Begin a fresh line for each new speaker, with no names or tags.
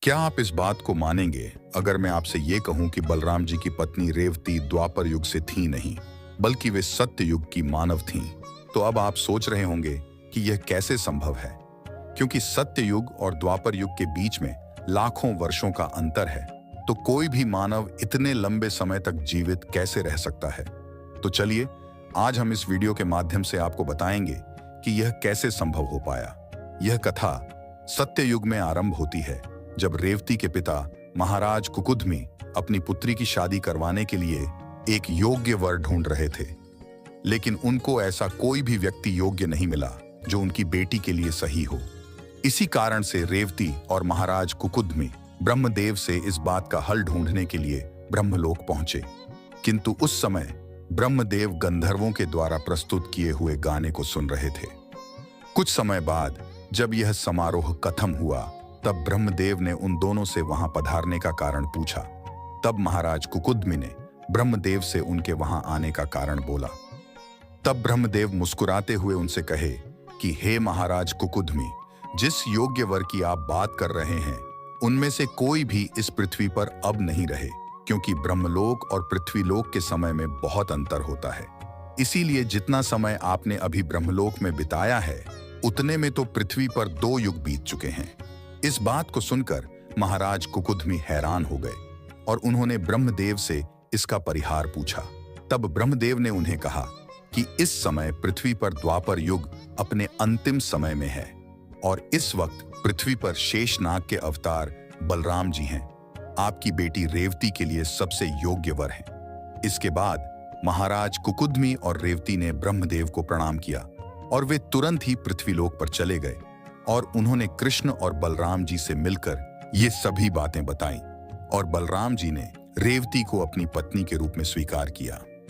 क्या आप इस बात को मानेंगे अगर मैं आपसे ये कहूं कि बलराम जी की पत्नी रेवती द्वापर युग से थी नहीं, बल्कि वे सत्य युग की मानव थीं? तो अब आप सोच रहे होंगे कि यह कैसे संभव है, क्योंकि सत्य युग और द्वापर युग के बीच में लाखों वर्षों का अंतर है। तो कोई भी मानव इतने लंबे समय तक जीवित कैसे रह सकता है? तो चलिए, आज हम इस वीडियो के माध्यम से आपको बताएंगे कि यह कैसे संभव हो पाया। यह कथा सत्य युग में आरंभ होती है, जब रेवती के पिता महाराज कुकुदमी अपनी पुत्री की शादी करवाने के लिए एक योग्य वर ढूंढ रहे थे। लेकिन उनको ऐसा कोई भी व्यक्ति योग्य नहीं मिला जो उनकी बेटी के लिए सही हो। इसी कारण से रेवती और महाराज कुकुदमी ब्रह्मदेव से इस बात का हल ढूंढने के लिए ब्रह्मलोक पहुंचे। किंतु उस समय ब्रह्मदेव गंधर्वों के द्वारा प्रस्तुत किए हुए गाने को सुन रहे थे। कुछ समय बाद जब यह समारोह खत्म हुआ, तब ब्रह्मदेव ने उन दोनों से वहां पधारने का कारण पूछा। तब महाराज कुकुदमी ने ब्रह्मदेव से उनके वहां आने का कारण बोला। तब ब्रह्मदेव मुस्कुराते हुए उनसे कहे कि हे महाराज कुकुदमी, जिस योग्य वर की आप बात कर रहे हैं, उनमें से कोई भी इस पृथ्वी पर अब नहीं रहे, क्योंकि ब्रह्मलोक और पृथ्वीलोक के समय में बहुत अंतर होता है। इसीलिए जितना समय आपने अभी ब्रह्मलोक में बिताया है, उतने में तो पृथ्वी पर 2 युग बीत चुके हैं। इस बात को सुनकर महाराज कुकुदमी हैरान हो गए और उन्होंने ब्रह्मदेव से इसका परिहार पूछा। तब ब्रह्मदेव ने उन्हें कहा कि इस समय पृथ्वी पर द्वापर युग अपने अंतिम समय में है और इस वक्त पृथ्वी पर शेषनाग के अवतार बलराम जी हैं। आपकी बेटी रेवती के लिए सबसे योग्य वर हैं। इसके बाद महाराज कुकुदमी और रेवती ने ब्रह्मदेव को प्रणाम किया और वे तुरंत ही पृथ्वीलोक पर चले गए और उन्होंने कृष्ण और बलराम जी से मिलकर ये सभी बातें बताईं और बलराम जी ने रेवती को अपनी पत्नी के रूप में स्वीकार किया।